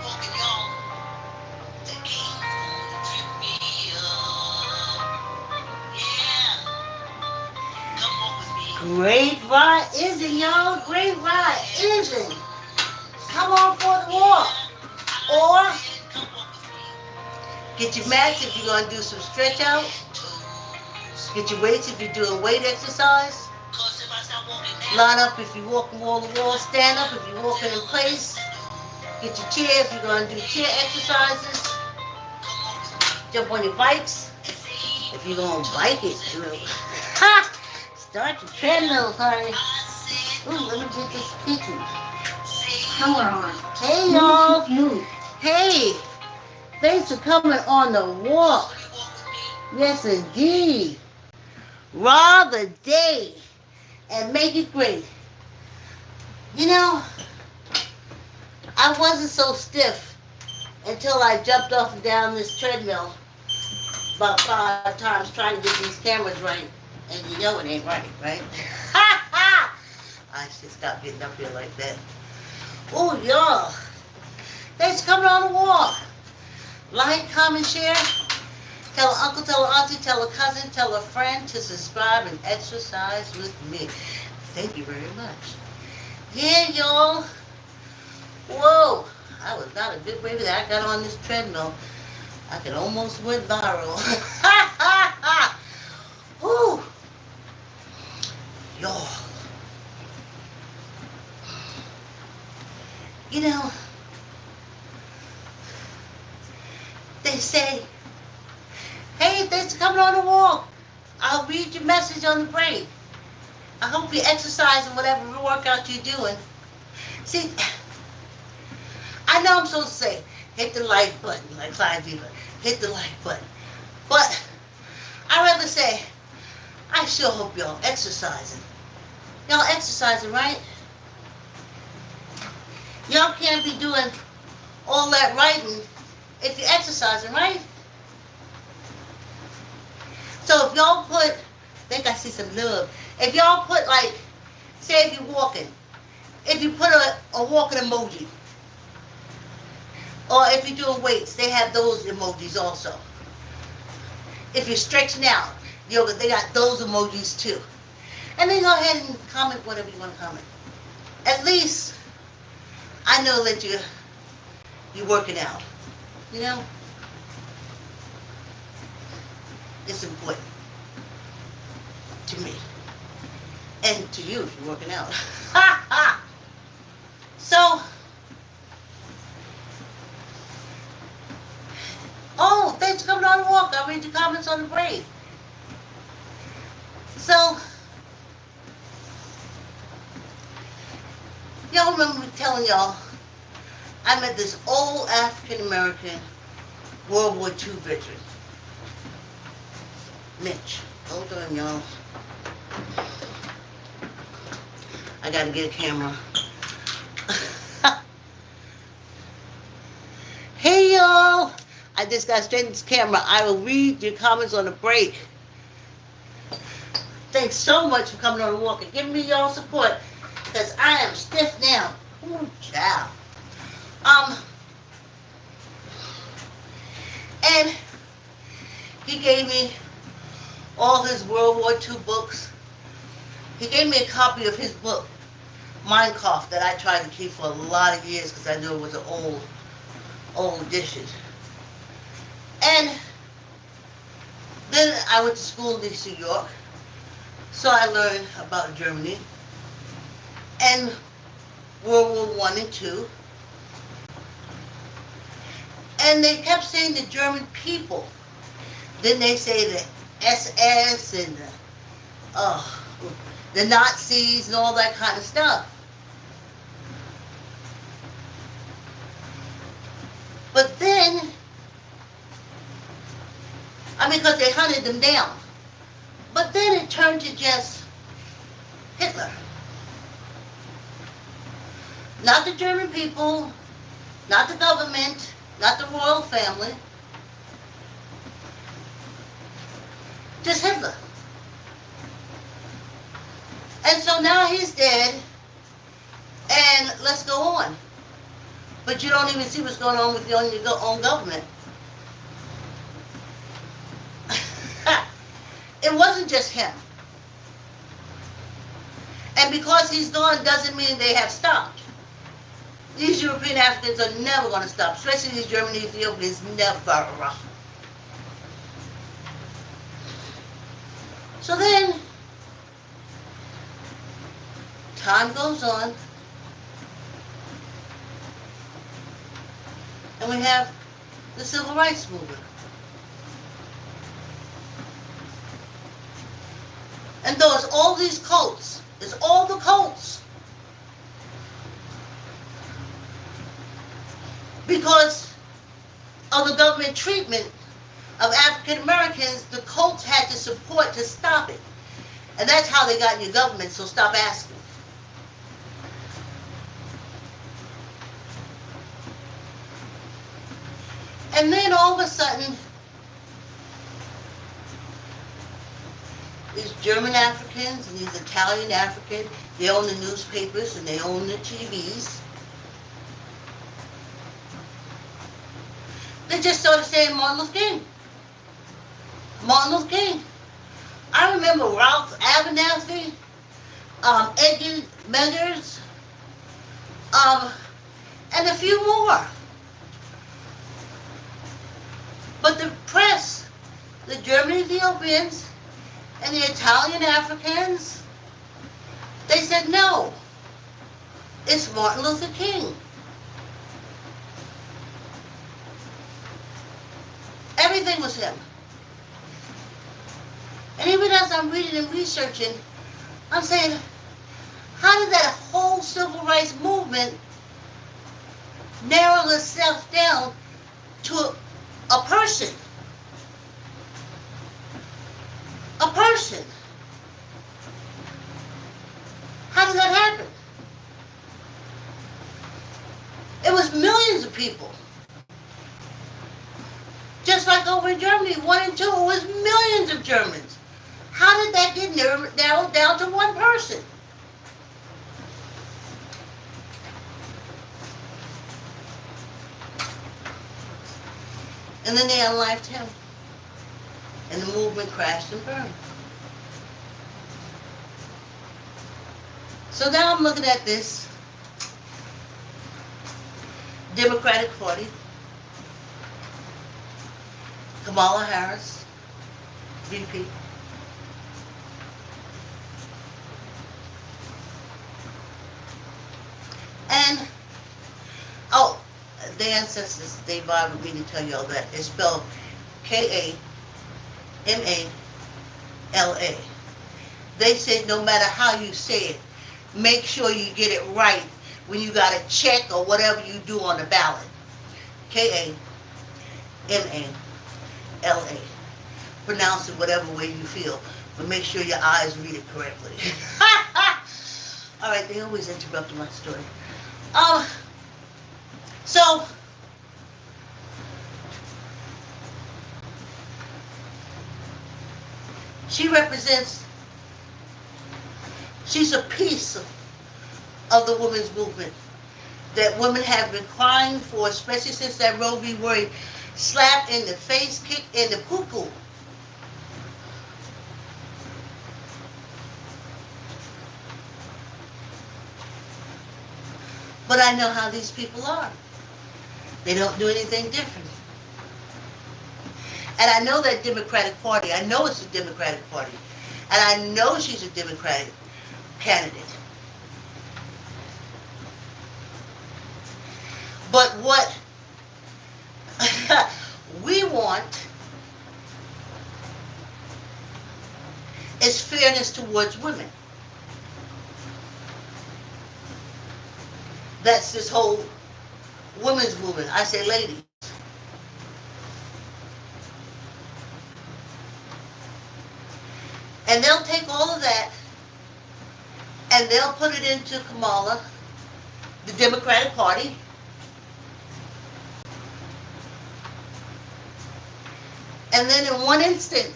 walking, y'all. The game's gonna trip me up. Yeah, come walk with me. Great ride isn't, y'all. Great ride isn't. Come on for the walk. Or get your mats if you're going to do some stretch out. Get your weights if you're doing weight exercise. Line up if you're walking wall to wall. Stand up if you're walking in place. Get your chair if you're going to do chair exercises. Jump on your bikes if you're going to bike it through. Ha! Start your treadmill, honey. Ooh, let me get this picture. Come on. Hey, y'all. Hey. Thanks for coming on the walk. Yes, indeed. Raw the day and make it great. You know, I wasn't so stiff until I jumped off and down this treadmill about 5 times trying to get these cameras right. And you know it ain't right, right? Ha ha! I should stop getting up here like that. Oh, y'all. Thanks for coming on the walk. Like, comment, share. Tell an uncle, tell an auntie, tell a cousin, tell a friend to subscribe and exercise with me. Thank you very much. Yeah, y'all. Whoa. I was not a good baby that I got on this treadmill. I could almost went viral. Ha ha ha. Whew. Y'all. You know, they say, hey, thanks for coming on the walk. I'll read your message on the break. I hope you're exercising whatever workout you're doing. See, I know I'm supposed to say, hit the like button, like Clyde Beaver. Hit the like button. But I'd rather say, I sure hope y'all exercising. Y'all exercising, right? Y'all can't be doing all that writing if you're exercising, right? So if y'all put, I think I see some love. If y'all put like, say if you're walking, if you put a walking emoji, or if you're doing weights, they have those emojis also. If you're stretching out, yoga, they got those emojis too. And then go ahead and comment whatever you want to comment. At least I know that you're working out. You know? It's important to me. And to you if you're working out. Ha ha! So, oh, thanks for coming on the walk. I'll read your comments on the break. So, y'all remember me telling y'all, I met this old African-American World War II veteran. Mitch. Hold on, y'all. I gotta get a camera. Hey, y'all. I just got straight into this camera. I will read your comments on the break. Thanks so much for coming on the walk and giving me y'all support, because I am stiff now. Ooh, child. And he gave me all his World War II books. He gave me a copy of his book, Mein Kampf, that I tried to keep for a lot of years because I knew it was an old edition. And then I went to school in New York, so I learned about Germany and World War I and II. And they kept saying the German people. Then they say the SS and the Nazis and all that kind of stuff. But then, I mean, because they hunted them down. But then it turned to just Hitler. Not the German people, not the government, not the royal family. Just Hitler. And so now he's dead, and let's go on. But you don't even see what's going on with your own government. It wasn't just him. And because he's gone doesn't mean they have stopped. These European Africans are never going to stop, especially these German Ethiopians, never. So then, time goes on, and we have the Civil Rights Movement. And though it's all these cults, it's all the cults. Because of the government treatment of African Americans, the cults had to support to stop it. And that's how they got in your government, so stop asking. And then all of a sudden, these German Africans and these Italian Africans, they own the newspapers and they own the TVs. They just started saying Martin Luther King. Martin Luther King. I remember Ralph Abernathy, Edgar Meggers, and a few more. But the press, the German Ethiopians, and the Italian Africans, they said no, it's Martin Luther King. Everything was him. And even as I'm reading and researching, I'm saying, how did that whole civil rights movement narrow itself down to a person? A person. How did that happen? It was millions of people. Just like over in Germany, 1 and 2, it was millions of Germans. How did that get narrowed down to one person? And then they unlived him. And the movement crashed and burned. So now I'm looking at this Democratic Party, Kamala Harris, VP. And, oh, the ancestors, they bothered me to tell you all that. It's spelled Kamala. They said no matter how you say it, make sure you get it right when you got to check or whatever you do on the ballot. Kamala. Pronounce it whatever way you feel, but make sure your eyes read it correctly. All right, they always interrupt my story. So she represents, she's a piece of the women's movement that women have been crying for, especially since that Roe v. Wade slap in the face, kick in the poo-poo. But I know how these people are. They don't do anything different. And I know that Democratic Party, I know it's a Democratic Party. And I know she's a Democratic candidate. But what we want is fairness towards women. That's this whole women's movement. I say ladies. And they'll take all of that and they'll put it into Kamala, the Democratic Party. And then in one instant,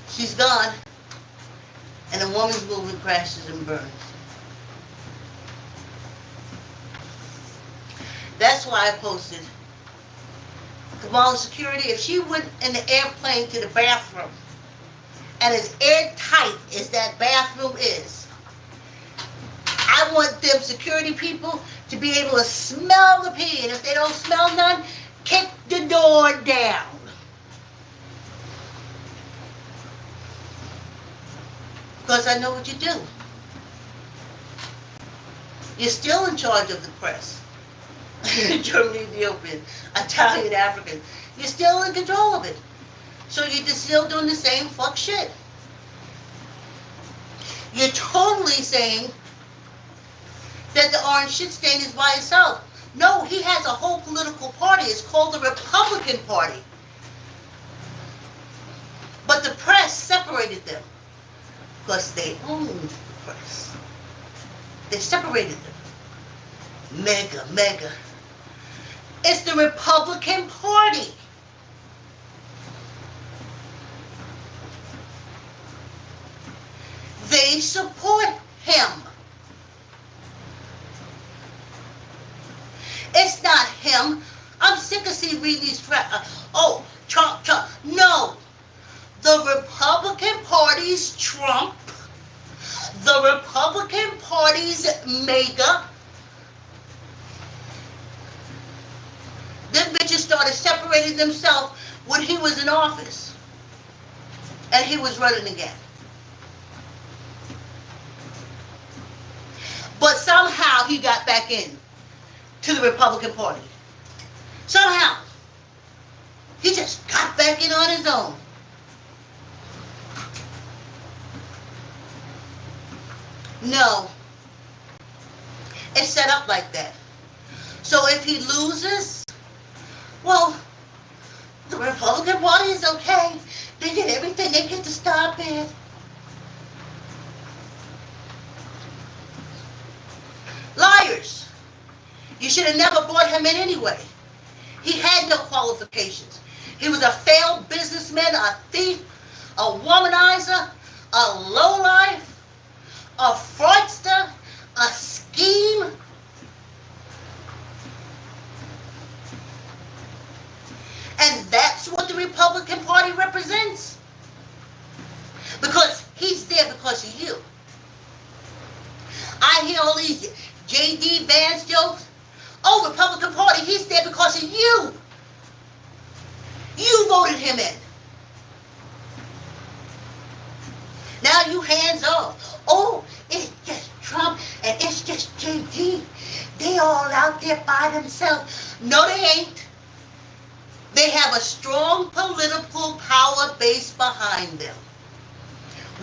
she's gone and the women's movement crashes and burns. That's why I posted Kamala security. If she went in the airplane to the bathroom, and as airtight as that bathroom is, I want them security people to be able to smell the pee. And if they don't smell none, kick the door down. Because I know what you do. You're still in charge of the press. German, Ethiopian, Italian, African. You're still in control of it. So you're just still doing the same fuck shit. You're totally saying that the orange shit stain is by itself. No, he has a whole political party. It's called the Republican Party. But the press separated them. Because they owned the press. They separated them. Mega. It's the Republican Party. They support him. It's not him. I'm sick of seeing reading these Trump. No. The Republican Party's Trump. The Republican Party's MAGA. Them bitches started separating themselves when he was in office. And he was running again. But somehow he got back in to the Republican Party. Somehow. He just got back in on his own. No. It's set up like that. So if he loses, well, the Republican Party is okay. They did everything they could to stop it. Liars. You should have never brought him in anyway. He had no qualifications. He was a failed businessman, a thief, a womanizer, a lowlife, a fraudster, a scheme. And that's what the Republican Party represents. Because he's there because of you. I hear all these J.D. Vance jokes. Oh, Republican Party, he's there because of you. You voted him in. Now you hands off. Oh, it's just Trump and it's just J.D. They all out there by themselves. No, they ain't. They have a strong political power base behind them.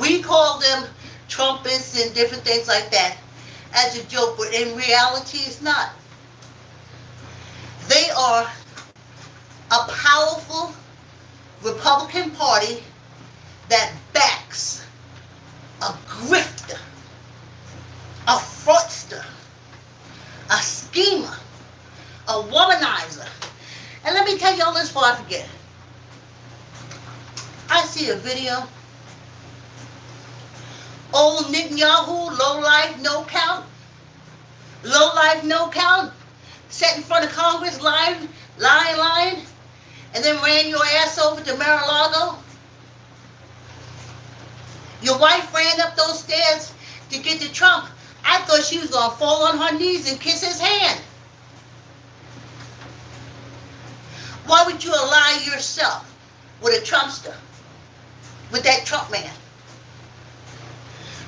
We call them Trumpists and different things like that as a joke, but in reality it's not. They are a powerful Republican Party that backs a grifter, a fraudster, a schemer, a womanizer. And let me tell y'all this before I forget. I see a video. Old Netanyahu, low life, no count. Low life, no count. Sat in front of Congress, lying, and then ran your ass over to Mar-a-Lago. Your wife ran up those stairs to get to Trump. I thought she was going to fall on her knees and kiss his hand. Why would you ally yourself with a Trumpster? With that Trump man?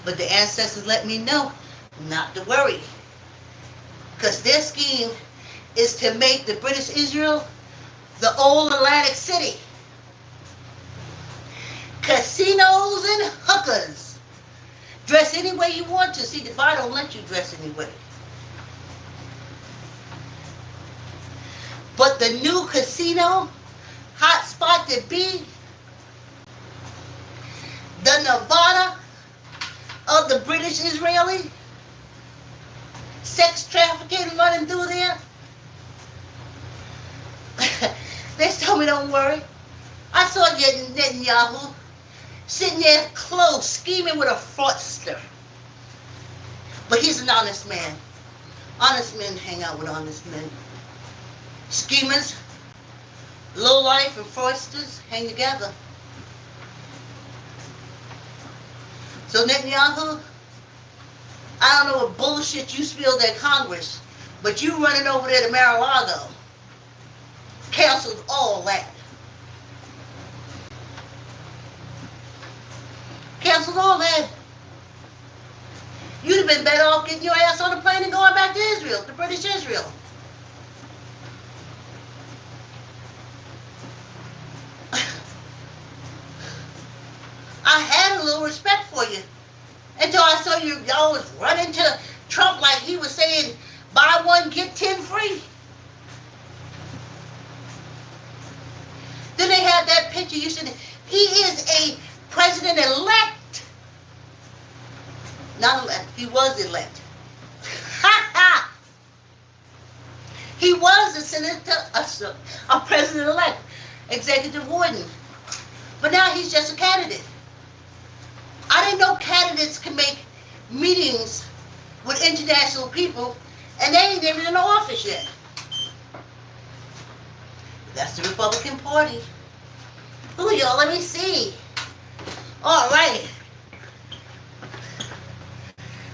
But the ancestors let me know not to worry. Because their scheme is to make the British Israel the old Atlantic City. Casinos and hookers. Dress any way you want to. See, the bar don't let you dress any way. But the new casino, hot spot to be, the Nevada of the British Israeli, sex trafficking running through there. They told me don't worry. I saw Netanyahu sitting there close, scheming with a fraudster. But he's an honest man. Honest men hang out with honest men. Schemers, lowlife, and fraudsters hang together. So Netanyahu, I don't know what bullshit you spilled at Congress, but you running over there to Mar-a-Lago canceled all that. Canceled all that. You'd have been better off getting your ass on the plane and going back to Israel, to British Israel. I had a little respect for you until I saw you always running to Trump like he was saying, buy one, get 10 free. Then they had that picture. You said he is a president-elect. Not elect. He was elect. Ha ha! He was a senator, a president-elect, executive warden. But now he's just a candidate. I didn't know candidates can make meetings with international people and they ain't even in the office yet. That's the Republican Party. Ooh, y'all, let me see. All right.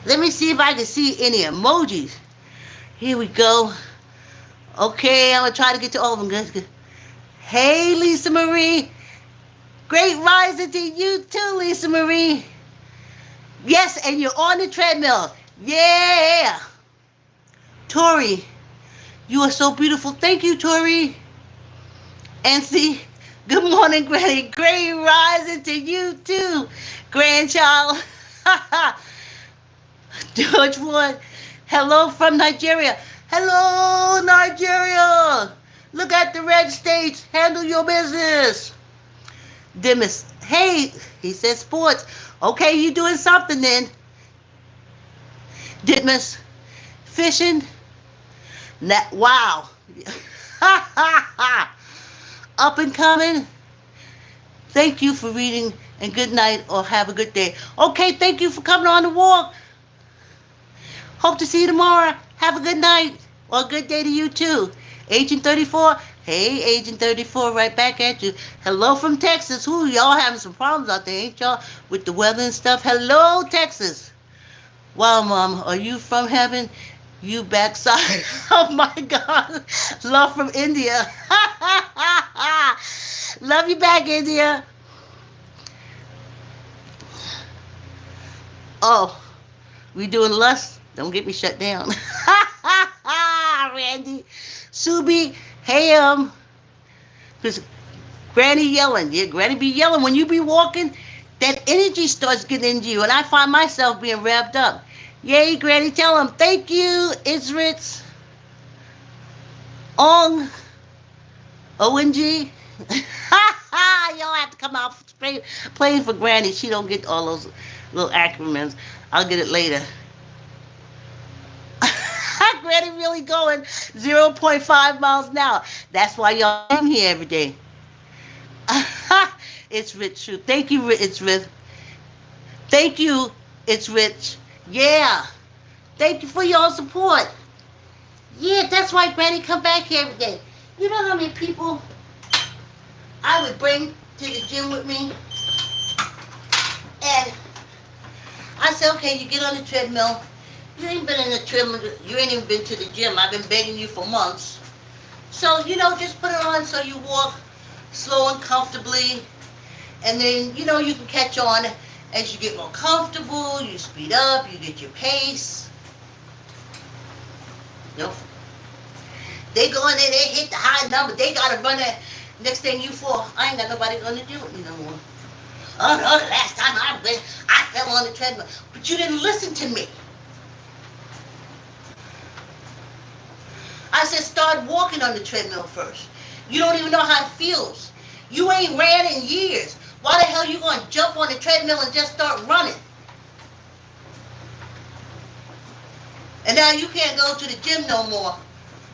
Let me see if I can see any emojis. Here we go. Okay, I'm going to try to get to all of them. Good. Hey, Lisa Marie. Great rising to you too, Lisa Marie. Yes, and you're on the treadmill. Yeah. Tori, you are so beautiful. Thank you, Tori. And see, good morning, Granny. Great rising to you too, grandchild. George Wood, hello from Nigeria. Hello, Nigeria. Look at the red states. Handle your business. Demis, hey, he said sports. Okay, you doing something then. Demis, fishing. Wow. Up and coming. Thank you for reading and good night or have a good day. Okay, thank you for coming on the walk. Hope to see you tomorrow. Have a good night or a good day to you too. Agent 34. Hey, Agent 34, right back at you. Hello from Texas. Who, y'all having some problems out there, ain't y'all? With the weather and stuff. Hello, Texas. Wow, Mom, are you from heaven? You backside. Oh, my God. Love from India. Love you back, India. Oh, we doing lust? Don't get me shut down. Randy. Subi. Hey, because Granny yelling. Yeah, Granny be yelling. When you be walking, that energy starts getting into you, and I find myself being revved up. Yay, Granny, tell him. Thank you, Isritz. Ong. ONG. Y'all have to come out playing for Granny. She don't get all those little acronyms. I'll get it later. Granny really going 0.5 miles an hour. That's why y'all come here every day. It's rich. Thank you, it's rich. Thank you, it's rich. Yeah. Thank you for your support. Yeah, that's why Granny come back here every day. You know how many people I would bring to the gym with me? And I said, okay, you get on the treadmill. You ain't been in the treadmill. You ain't even been to the gym. I've been begging you for months. So, just put it on so you walk slow and comfortably. And then, you can catch on as you get more comfortable. You speed up. You get your pace. Nope. They go in there. They hit the high number. They got to run that. Next thing you fall, I ain't got nobody going to do it no more. Oh, no, the last time I fell on the treadmill. But you didn't listen to me. I said, start walking on the treadmill first. You don't even know how it feels. You ain't ran in years. Why the hell you going to jump on the treadmill and just start running? And now you can't go to the gym no more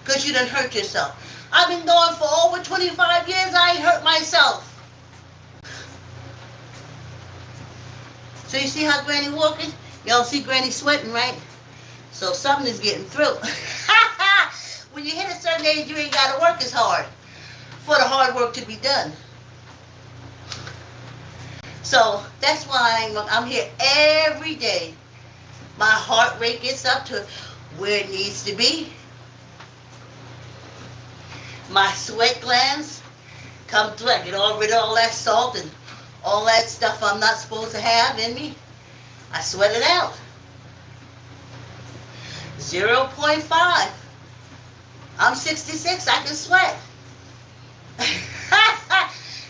because you done hurt yourself. I've been going for over 25 years. I ain't hurt myself. So you see how Granny walking? Y'all see Granny sweating, right? So something is getting through. when you hit a certain age, you ain't got to work as hard for the hard work to be done. So that's why I'm here every day. My heart rate gets up to where it needs to be. My sweat glands come through. I get rid of all that salt and all that stuff I'm not supposed to have in me. I sweat it out. 0.5. I'm 66. I can sweat.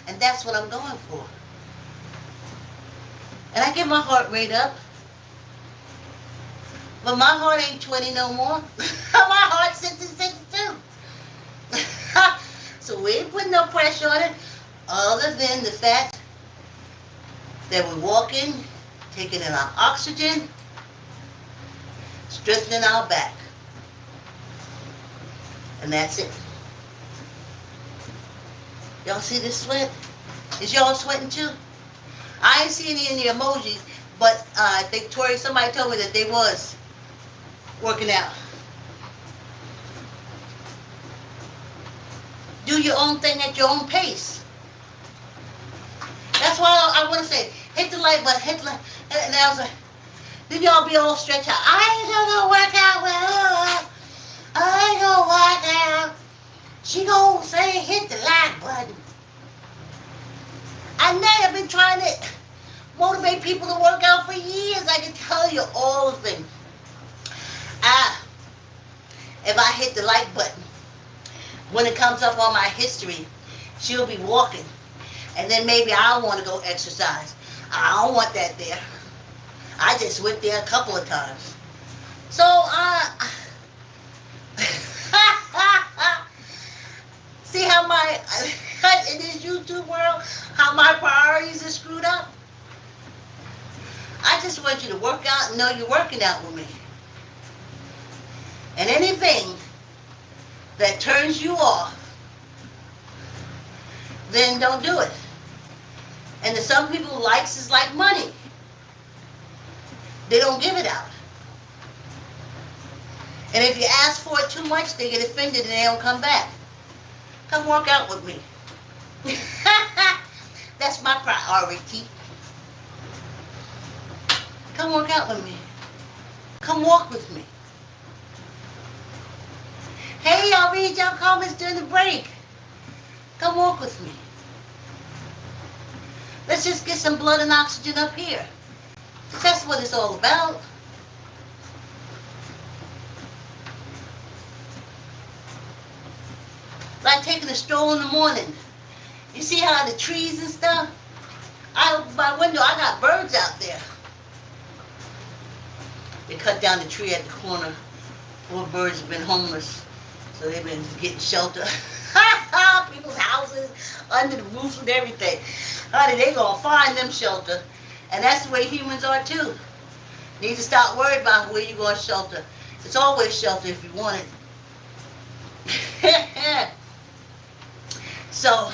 And that's what I'm going for. And I get my heart rate up. But my heart ain't 20 no more. My heart's 66 too. So we ain't putting no pressure on it other than the fact that we're walking, taking in our oxygen, strengthening our back. And that's it. Y'all see this sweat? Is y'all sweating too? I ain't seen any in the emojis, but I think Tori, somebody told me that they was working out. Do your own thing at your own pace. That's why I want to say, hit the like button, hit the like. And I was like, then y'all be all stretched out. I ain't gonna work out with her. I ain't gonna work out. She gonna say, hit the like button. I know I've been trying to motivate people to work out for years. I can tell you all the things. If I hit the like button, when it comes up on my history, she'll be walking. And then maybe I'll want to go exercise. I don't want that there. I just went there a couple of times. So, see how in this YouTube world, how my priorities are screwed up? I just want you to work out and know you're working out with me. And anything that turns you off, then don't do it. And to some people, likes is like money. They don't give it out. And if you ask for it too much, they get offended and they don't come back. Come work out with me. That's my priority. Come work out with me. Come walk with me. Hey, I'll read your comments during the break. Come walk with me. Let's just get some blood and oxygen up here. That's what it's all about. Like taking a stroll in the morning. You see how the trees and stuff? My window, I got birds out there. They cut down the tree at the corner. Poor birds have been homeless. So they've been getting shelter. People's houses, under the roof and everything. Honey, they gonna find them shelter. And that's the way humans are too. You need to stop worrying about where you're going to shelter. It's always shelter if you want it. So,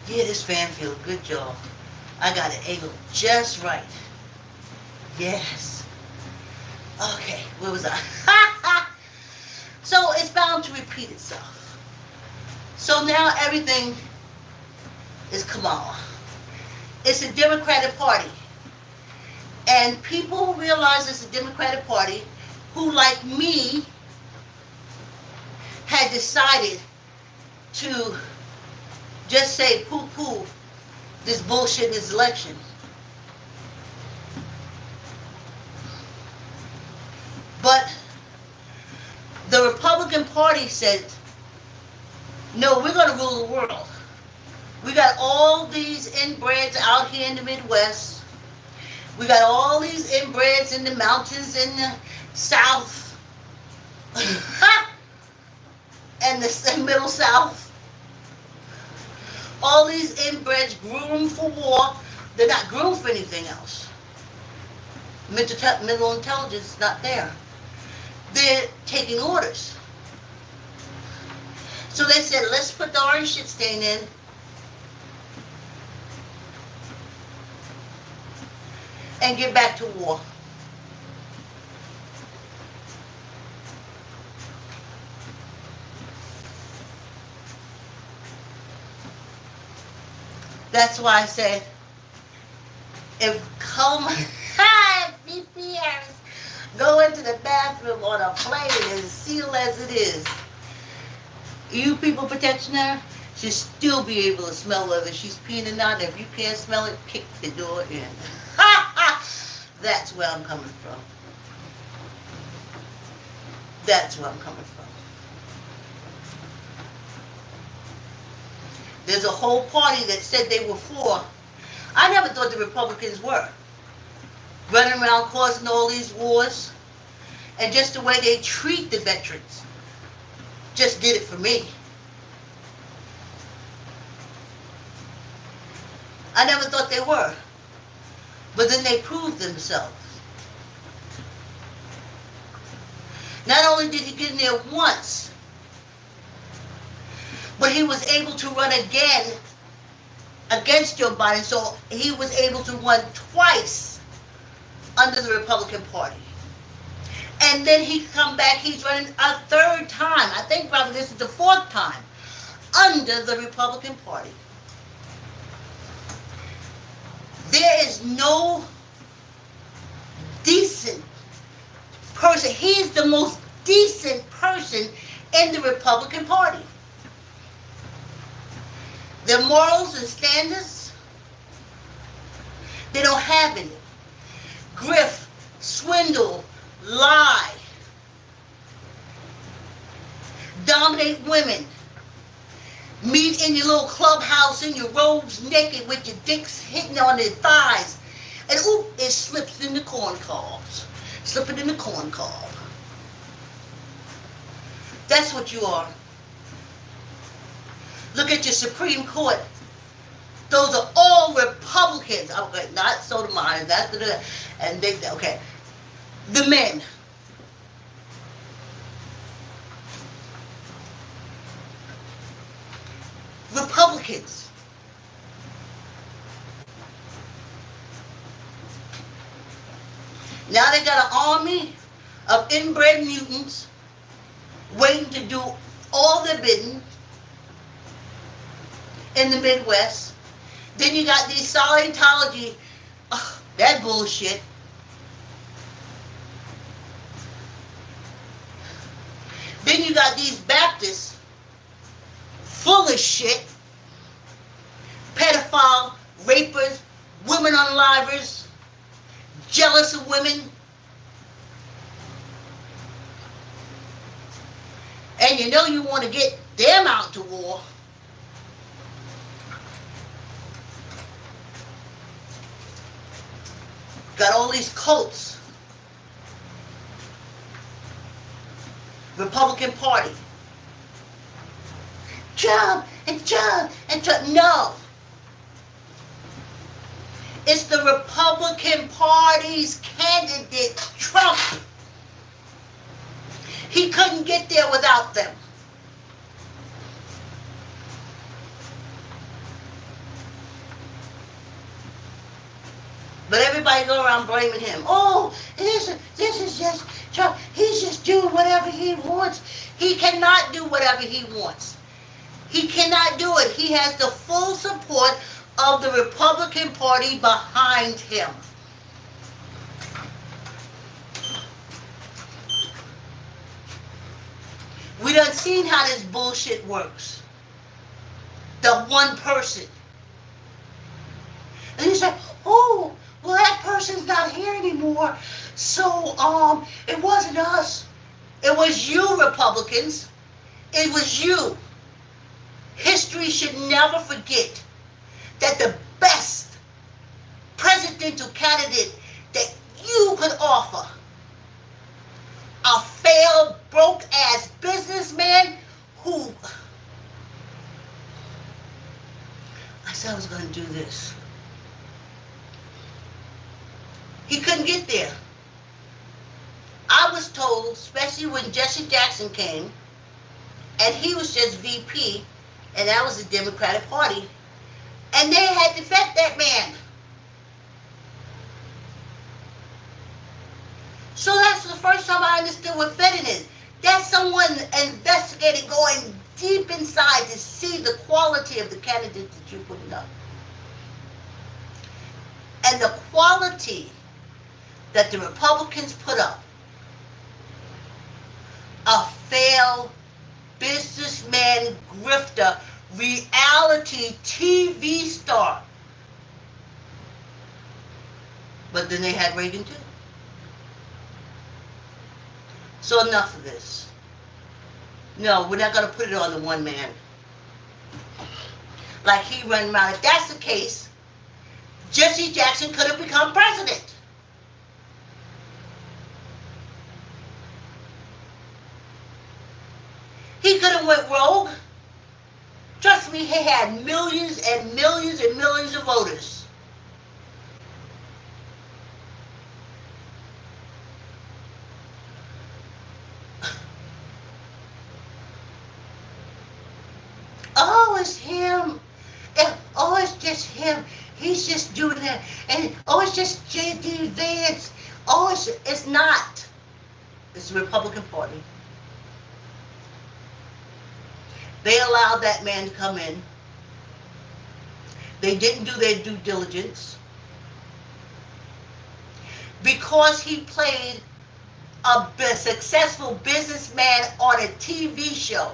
yeah, this fan feels good, y'all. I got it angled just right. Yes. Okay, where was I? So it's bound to repeat itself. So now everything is Kamala. It's a Democratic Party. And people who realize it's a Democratic Party, who like me, had decided to just say poo-poo this bullshit in this election. But the Republican Party said, no, we're going to rule the world. We got all these inbreds out here in the Midwest. We got all these inbreds in the mountains in the South. And the Middle South. All these inbreds groomed for war. They're not groomed for anything else. Mental intelligence is not there. They're taking orders. So they said, let's put the orange shit stain in. And get back to war. That's why I said, if Coleman, VPNs go into the bathroom on a plane as sealed as it is, you people protection her, she'll still be able to smell whether she's peeing or not. If you can't smell it, kick the door in. That's where I'm coming from. That's where I'm coming from. There's a whole party that said they were for. I never thought the Republicans were. Running around causing all these wars. And just the way they treat the veterans. Just did it for me. I never thought they were. But then they proved themselves. Not only did he get in there once, but he was able to run again against Joe Biden, so he was able to run twice under the Republican Party. And then he come back, he's running a third time. I think probably this is the fourth time under the Republican Party. There is no decent person. He's the most decent person in the Republican Party. Their morals and standards, they don't have any. Grift, swindle, lie, dominate women, meet in your little clubhouse in your robes naked with your dicks hitting on their thighs, and ooh, it slips in the corn cobs. Slip it in the corn cob. That's what you are. Look at your Supreme Court. Those are all Republicans. Okay, not Sotomayor, and they, okay. The men. Republicans. Now they got an army of inbred mutants waiting to do all their bidding in the Midwest. Then you got these Scientology, that bullshit. Then you got these Baptists, full of shit, pedophile, rapers, women unalivers, jealous of women. And you know you want to get them out to war. Got all these cults. Republican Party. Trump and Trump and Trump. No. It's the Republican Party's candidate, Trump. He couldn't get there without them. But everybody go around blaming him. Oh, this is just Trump. He's just doing whatever he wants. He cannot do whatever he wants. He cannot do it. He has the full support of the Republican Party behind him. We done seen how this bullshit works. The one person. And he's like, oh, well, that person's not here anymore, so it wasn't us. It was you, Republicans. It was you. History should never forget that the best presidential candidate that you could offer, a failed, broke-ass businessman who... I said I was going to do this. He couldn't get there. I was told, especially when Jesse Jackson came, and he was just VP, and that was the Democratic Party, and they had to vet that man. So that's the first time I understood what vetting is. That's someone investigating, going deep inside to see the quality of the candidate that you're putting up. And the quality that the Republicans put up, a failed businessman, grifter, reality TV star. But then they had Reagan too. So enough of this. No, we're not going to put it on the one man. Like he run around. If that's the case, Jesse Jackson could have become president. He could have went rogue. Trust me, he had millions and millions and millions of voters. Oh, it's him. Oh, it's just him. He's just doing that. And oh, it's just J.D. Vance. Oh, it's not. It's the Republican Party. They allowed that man to come in. They didn't do their due diligence. Because he played a successful businessman on a TV show.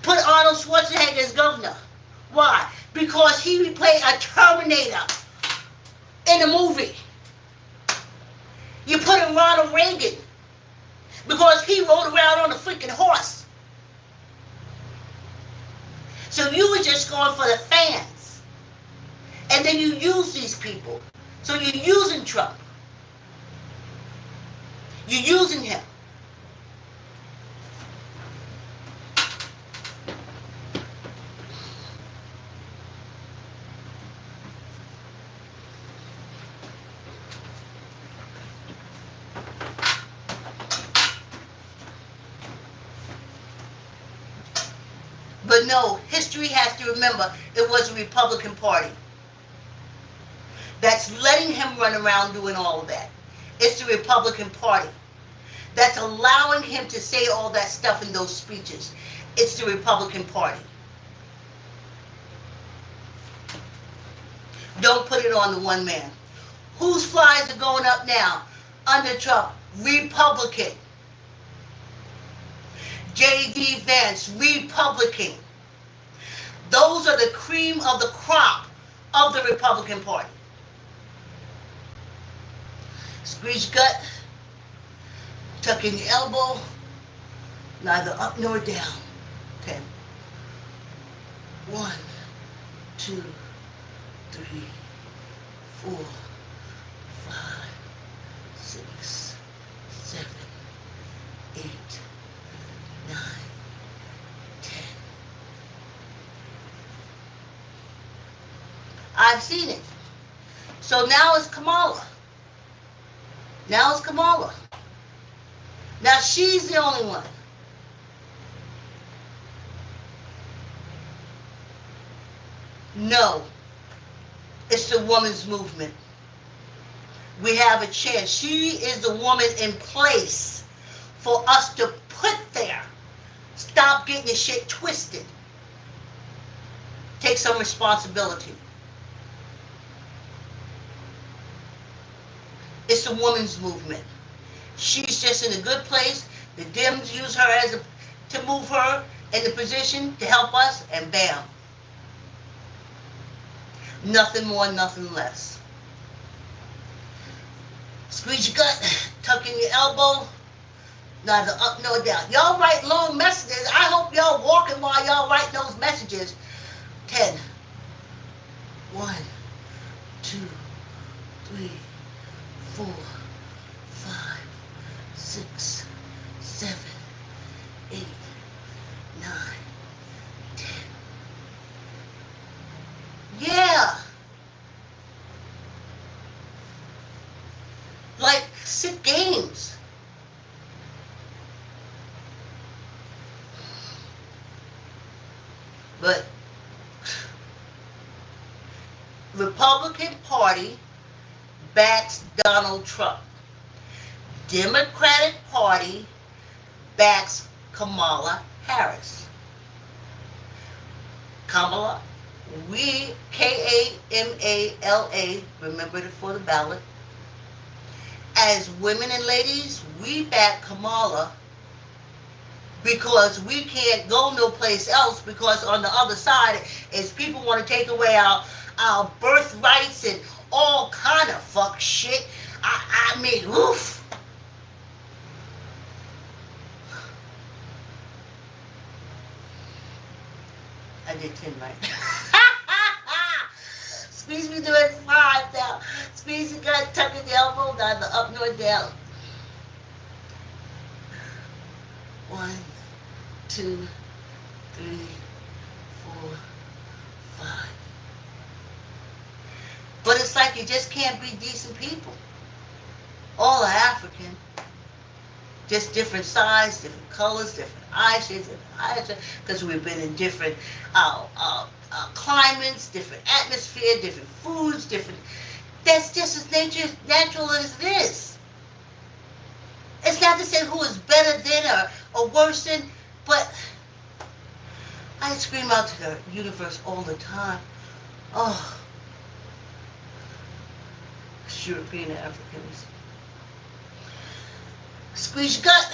Put Arnold Schwarzenegger as governor. Why? Because he played a Terminator in a movie. You put in Ronald Reagan because he rode around on a freaking horse. So you were just going for the fans. And then you use these people. So you're using Trump. You're using him. But no, history has to remember it was the Republican Party that's letting him run around doing all of that. It's the Republican Party that's allowing him to say all that stuff in those speeches. It's the Republican Party. Don't put it on the one man. Whose flies are going up now under Trump? Republican. J.D. Vance, Republican. Those are the cream of the crop of the Republican Party. Squeeze your gut, tuck in your elbow, neither up nor down. Okay. 1, 2, 3, 4, 5, 6, 7, 8, 9, 10. I've seen it. So now it's Kamala. Now it's Kamala. Now she's the only one. No. It's the woman's movement. We have a chance. She is the woman in place for us to put there. Stop getting the shit twisted. Take some responsibility. It's the woman's movement. She's just in a good place. The Dems use her to move her in the position to help us, and bam. Nothing more, nothing less. Squeeze your gut, tuck in your elbow, neither up nor down. Y'all write long messages. I hope y'all walking while y'all write those messages. 10. 1, 2, 3, 4, 5, 6, 7, 8, 9, 10. Yeah. Like sick games. But Republican Party backs Donald Trump. Democratic Party backs Kamala Harris. Kamala We, Kamala, remember it for the ballot. As women and ladies, we back Kamala because we can't go no place else because on the other side is people want to take away our birthrights and all kind of fuck shit. I mean, oof. I did 10 right. Squeeze me to it 5 now. Squeeze your gut, tuck in the elbow, neither up nor down. 1, 2, 3, 4, 5. But it's like you just can't be decent people. All are African. Just different size, different colors, different eye shades, because we've been in different climates, different atmosphere, different foods, different. That's just as natural as it is. It's not to say who is better than or worse than, but I scream out to the universe all the time. Oh, European Africans. Squeeze your gut.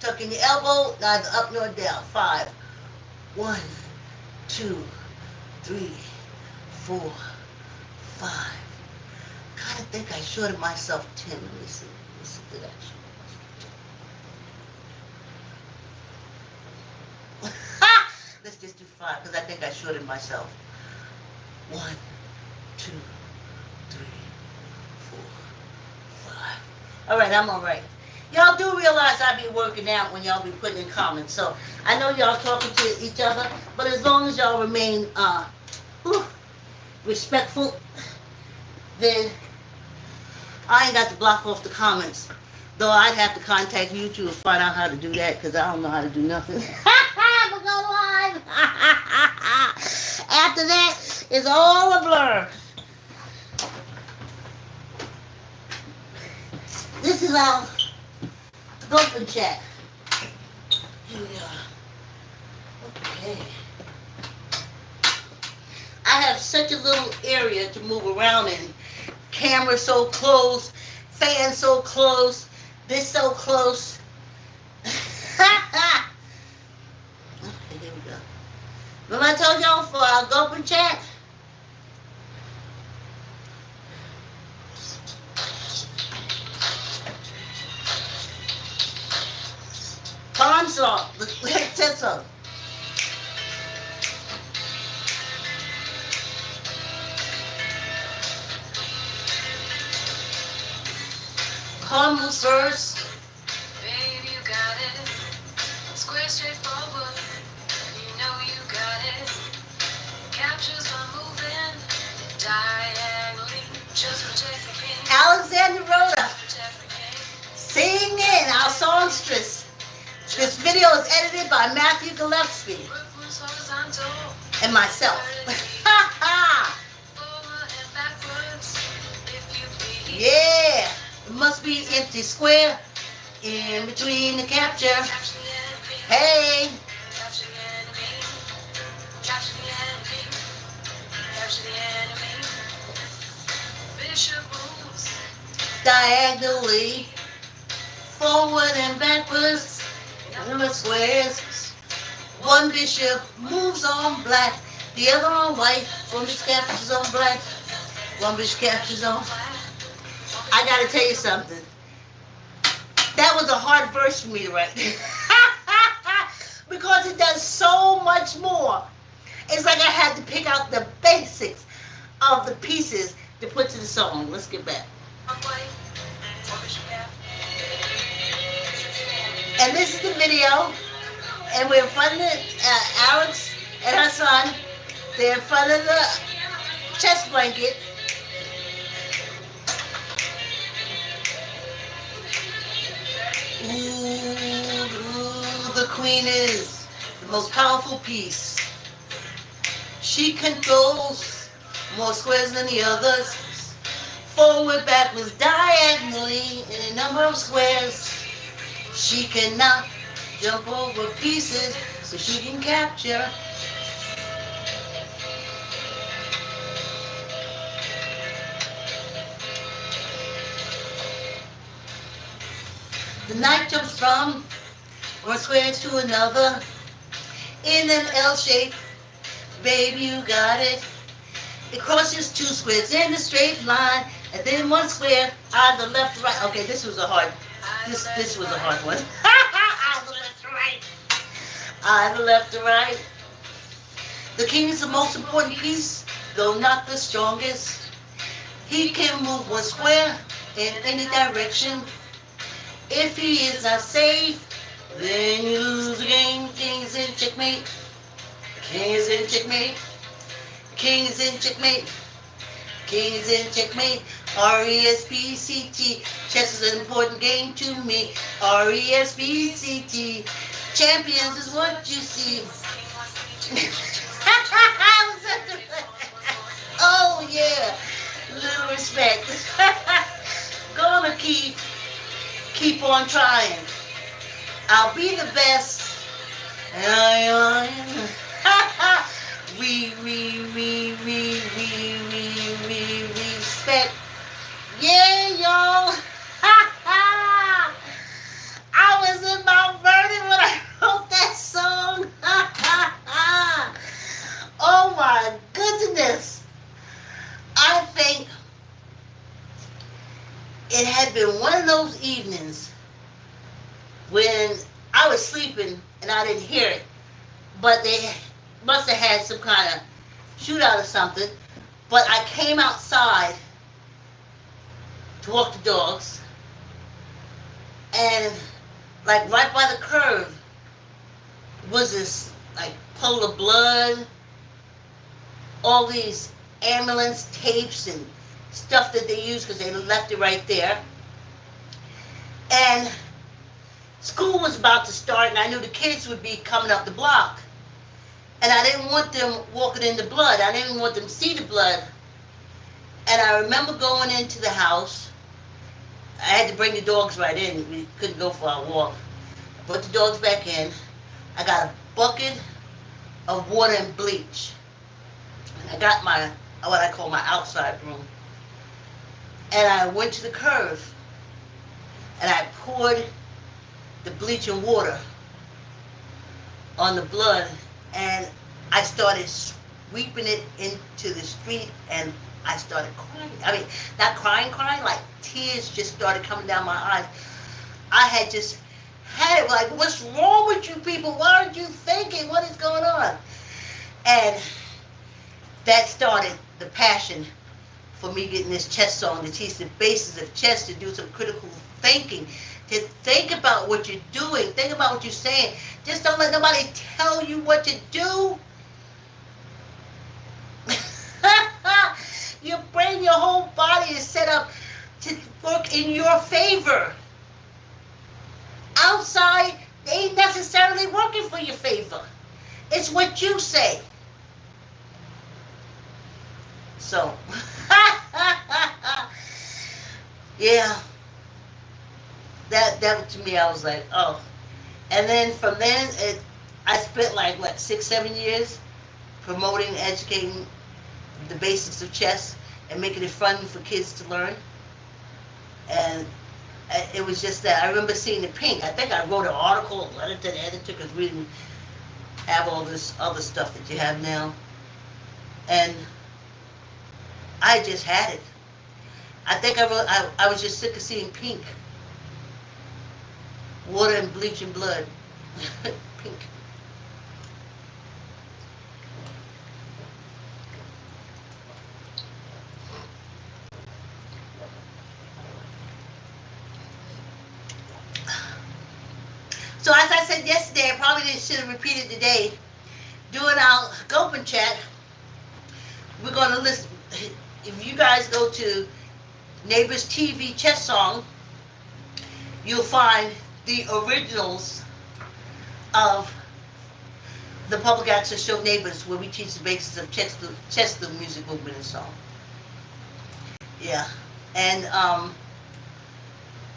Tuck in your elbow, neither up nor down. 5. 1, 2, 3, 4, 5. Kind of think I shorted myself 10. Let me see. Did I short myself? Let's just do 5 because I think I shorted myself. 1, 2, 3, 4, 5. All right, I'm all right. Y'all do realize I be working out when y'all be putting in comments. So I know y'all talking to each other, but as long as y'all remain respectful, then I ain't got to block off the comments. Though I'd have to contact YouTube and find out how to do that because I don't know how to do nothing. But go live. After that, it's all a blur. This is our gulp and chat. Here we are. Okay. I have such a little area to move around in. Camera so close, fan so close, this so close. Okay, here we go. Remember I told y'all for our gulp and chat? Pond salt, the test salt. Humble first. Baby, you got it. Square, straightforward. You know you got it. Captures my moving diagonally. Just protect the king. Alexander Rhoda, Protect the king. singing our songstress. This video is edited by Matthew Gillespie Brooklyn's horizontal. and myself. Forward and backwards. If you please. Yeah, it must be empty square in between the capture. Capture the enemy. Hey, Capture the enemy. Capture the enemy. Capture the enemy. Bishop moves. diagonally, forward and backwards, in the squares. One bishop moves on black, the other on white. One bishop captures on black, one bishop captures on. I gotta tell you something. That was a hard verse for me to write. Because it does so much more. It's like I had to pick out the basics of the pieces to put to the song. Let's get back. And this is the video. And we're in front of Alex and her son. They're in front of the chest blanket. Ooh, the queen is the most powerful piece. She controls more squares than the others. Forward, backwards, diagonally in a number of squares. She cannot jump over pieces so she can capture. The knight jumps from one square to another in an L shape. Baby, you got it. It crosses two squares in a straight line, and then one square either left or right. Okay, this was a hard. This was a hard one. Either left or right. Either left or right. The king is the most important piece, though not the strongest. He can move one square in any direction. If he is not safe, then you lose the game. King is in checkmate. King is in checkmate. King is in checkmate. King is in checkmate. RESPCT. Chess is an important game to me. RESPCT. Champions is what you see. Oh yeah. Little respect. Gonna keep on trying. I'll be the best. And I am. We respect. Yeah, y'all. I was in Mount Vernon when I wrote that song. Oh my goodness. I think it had been one of those evenings when I was sleeping and I didn't hear it, but they must have had some kind of shootout or something. But I came outside to walk the dogs, and like right by the curve was this like puddle of blood, all these ambulance tapes and stuff that they used because they left it right there. And school was about to start, and I knew the kids would be coming up the block. And I didn't want them walking in the blood. I didn't want them to see the blood. And I remember going into the house. I had to bring the dogs right in. We couldn't go for our walk. I put the dogs back in. I got a bucket of water and bleach. And I got my, what I call my outside broom. And I went to the curve. And I poured the bleach and water on the blood, and I started sweeping it into the street, and I started crying. I mean, not crying, like tears just started coming down my eyes. I had just had it, like, what's wrong with you people? What aren't you thinking? What is going on? And that started the passion for me getting this chess song to teach the basis of chess, to do some critical thinking, to think about what you're doing, think about what you're saying. Just don't let nobody tell you what to do. Your brain, your whole body is set up to work in your favor. Outside, they ain't necessarily working for your favor. It's what you say. So, yeah. That to me, I was like, oh. And then from then, I spent like, what, 6-7 years promoting, educating the basics of chess and making it fun for kids to learn. And it was just that. I remember seeing the pink. I think I wrote an article, letter to the editor, because we didn't have all this other stuff that you have now. And I just had it. I think I wrote, I was just sick of seeing pink. Water and bleach and blood. Pink. So as I said yesterday, I probably should have repeated today, during our gulp and chat, we're going to listen. If you guys go to Neighbors TV Chess Song, you'll find the originals of the public access show Neighbors, where we teach the basis of chess through music, movement, and song. Yeah. And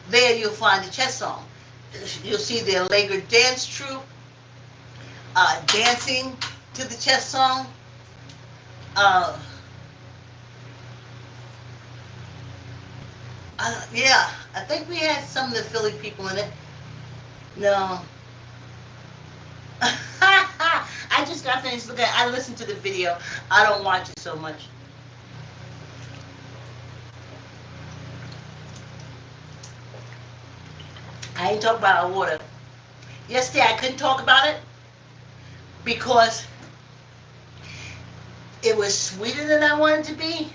there you'll find the chess song. You'll see the Allegro dance troupe dancing to the chess song. Yeah, I think we had some of the Philly people in it. No. I just got finished looking. I listened to the video. I don't watch it so much. I ain't talking about our water. Yesterday I couldn't talk about it because it was sweeter than I wanted to be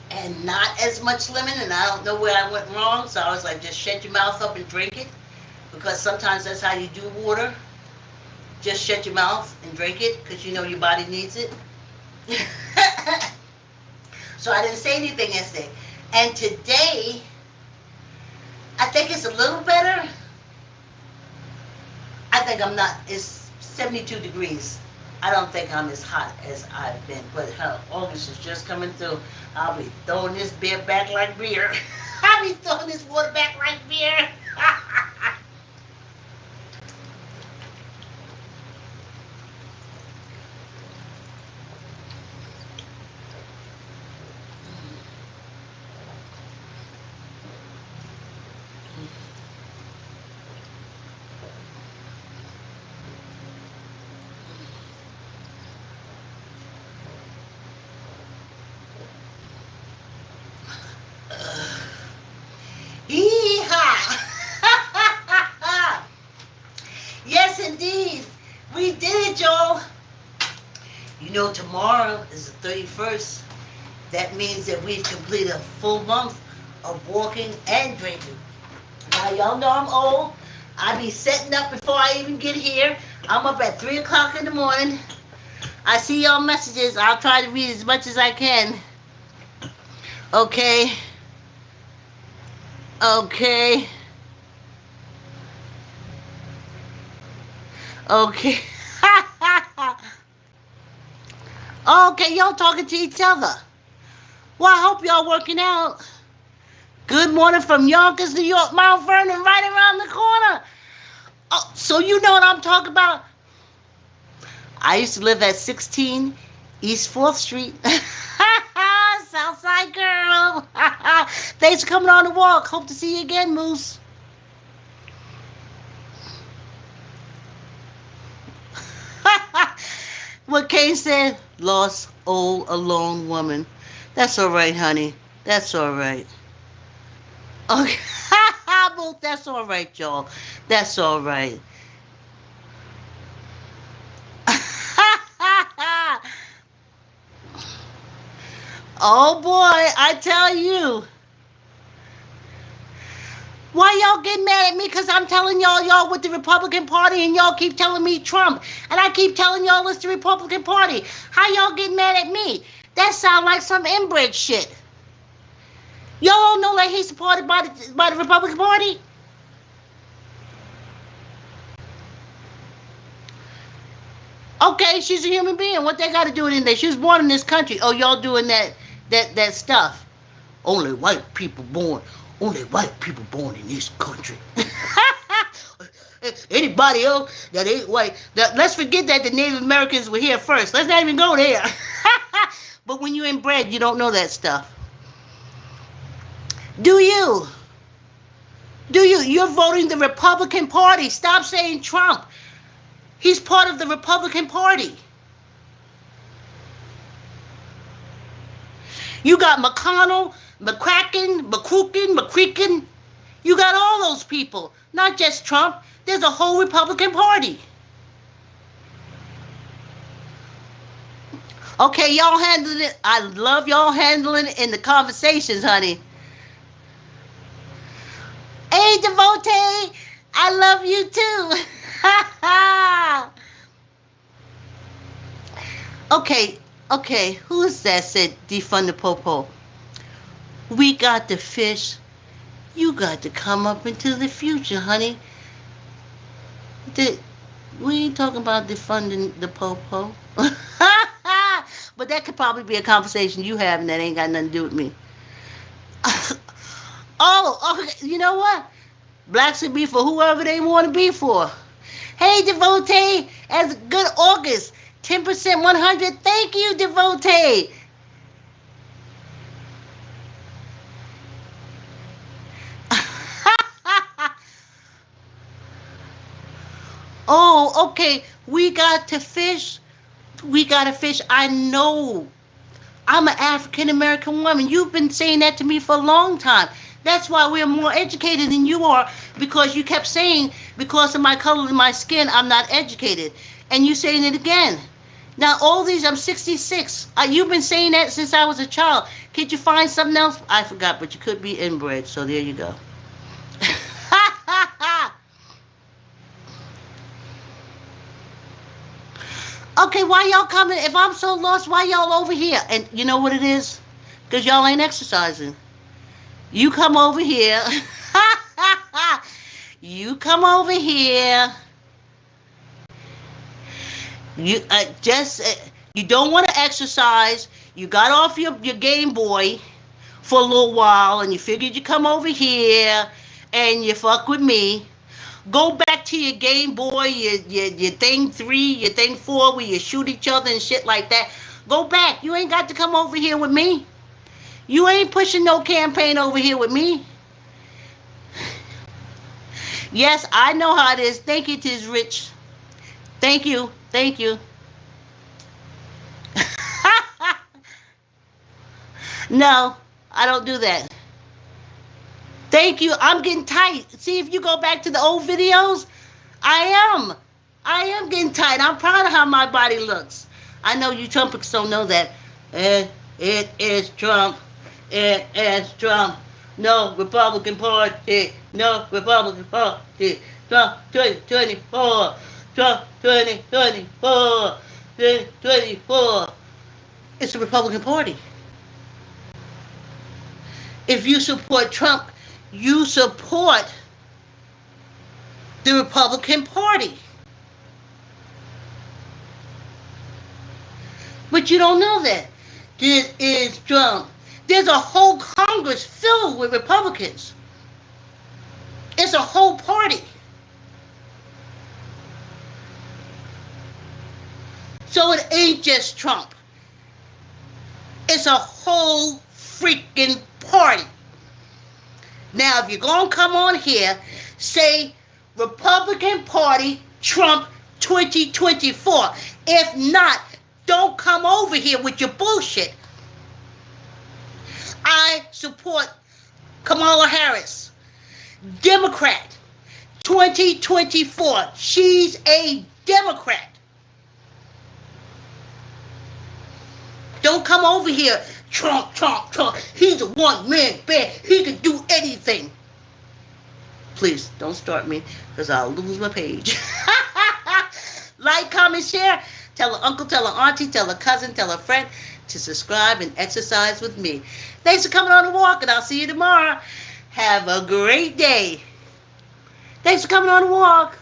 and not as much lemon, and I don't know where I went wrong, so I was like, just shut your mouth up and drink it, because sometimes that's how you do water. Just shut your mouth and drink it because you know your body needs it. So I didn't say anything yesterday. And today, I think it's a little better. I think I'm not, it's 72 degrees. I don't think I'm as hot as I've been, but hell, August is just coming through. I'll be throwing this beer back like beer. I'll be throwing this water back like beer. Yeehaw! Yes, indeed. We did it, y'all. You know, tomorrow is the 31st. That means that we've completed a full month of walking and drinking. Now, y'all know I'm old. I be setting up before I even get here. I'm up at 3 o'clock in the morning. I see y'all messages. I'll try to read as much as I can. Okay. Okay. Okay. Okay, y'all talking to each other. Well, I hope y'all working out. Good morning from Yonkers, New York, Mount Vernon, right around the corner. Oh, so you know what I'm talking about? I used to live at 16 East 4th Street. Southside girl. Thanks for coming on the walk. Hope to see you again, Moose. What Kane said, lost old alone woman. That's all right, honey. That's all right. Okay. Well, that's all right, y'all. That's all right. Oh boy, I tell you. Why y'all getting mad at me? Because I'm telling y'all with the Republican Party, and y'all keep telling me Trump. And I keep telling y'all it's the Republican Party. How y'all getting mad at me? That sound like some inbred shit. Y'all don't know that he's supported by the Republican Party? Okay, she's a human being. What they got to do with anything? She was born in this country. Oh, y'all doing that stuff. Only white people born. Only white people born in this country. Anybody else that ain't white. Let's forget that the Native Americans were here first. Let's not even go there. But when you're inbred, you don't know that stuff. Do you? Do you? You're voting the Republican Party. Stop saying Trump. He's part of the Republican Party. You got McConnell, McCracken. You got all those people. Not just Trump. There's a whole Republican Party. Okay, y'all handling it. I love y'all handling it in the conversations, honey. Hey, Devotee, I love you too. Okay, who is that said defund the popo? We got the fish. You got to come up into the future, honey. We ain't talking about defunding the popo. But that could probably be a conversation you have, and that ain't got nothing to do with me. Oh, okay. You know what? Blacks should be for whoever they want to be for. Hey, Devotee, as a good August, 10% 100. Thank you, Devotee. Oh, okay. We got to fish. We got to fish. I know. I'm an African American woman. You've been saying that to me for a long time. That's why we're more educated than you are, because you kept saying, because of my color of my skin, I'm not educated. And you saying it again. Now, all these, I'm 66. You've been saying that since I was a child. Could you find something else? I forgot, but you could be inbred, so there you go. Okay, why y'all coming? If I'm so lost, why y'all over here? And you know what it is? Because y'all ain't exercising. You come over here. You come over here. You don't want to exercise. You got off your Game Boy for a little while, and you figured you come over here and you fuck with me. Go back to your Game Boy, your thing 3, your thing 4, where you shoot each other and shit like that. Go back. You ain't got to come over here with me. You ain't pushing no campaign over here with me. Yes, I know how it is. Thank you, Tis Rich. Thank you. Thank you. No, I don't do that. Thank you. I'm getting tight. See, if you go back to the old videos, I am. I am getting tight. I'm proud of how my body looks. I know you Trumpers don't know that. It is Trump. It is Trump. No Republican Party. No Republican Party. Trump 2024. Trump 2024. 2024. It's the Republican Party. If you support Trump, you support the Republican Party. But you don't know that. This is Trump. There's a whole Congress filled with Republicans. It's a whole party. So it ain't just Trump. It's a whole freaking party. Now, if you're going to come on here, say Republican Party Trump 2024. If not, don't come over here with your bullshit. I support Kamala Harris, Democrat, 2024. She's a Democrat. Don't come over here, Trump, Trump, Trump. He's a one-man band. He can do anything. Please, don't start me, because I'll lose my page. Like, comment, share. Tell an uncle, tell an auntie, tell a cousin, tell a friend to subscribe and exercise with me. Thanks for coming on the walk, and I'll see you tomorrow. Have a great day. Thanks for coming on the walk.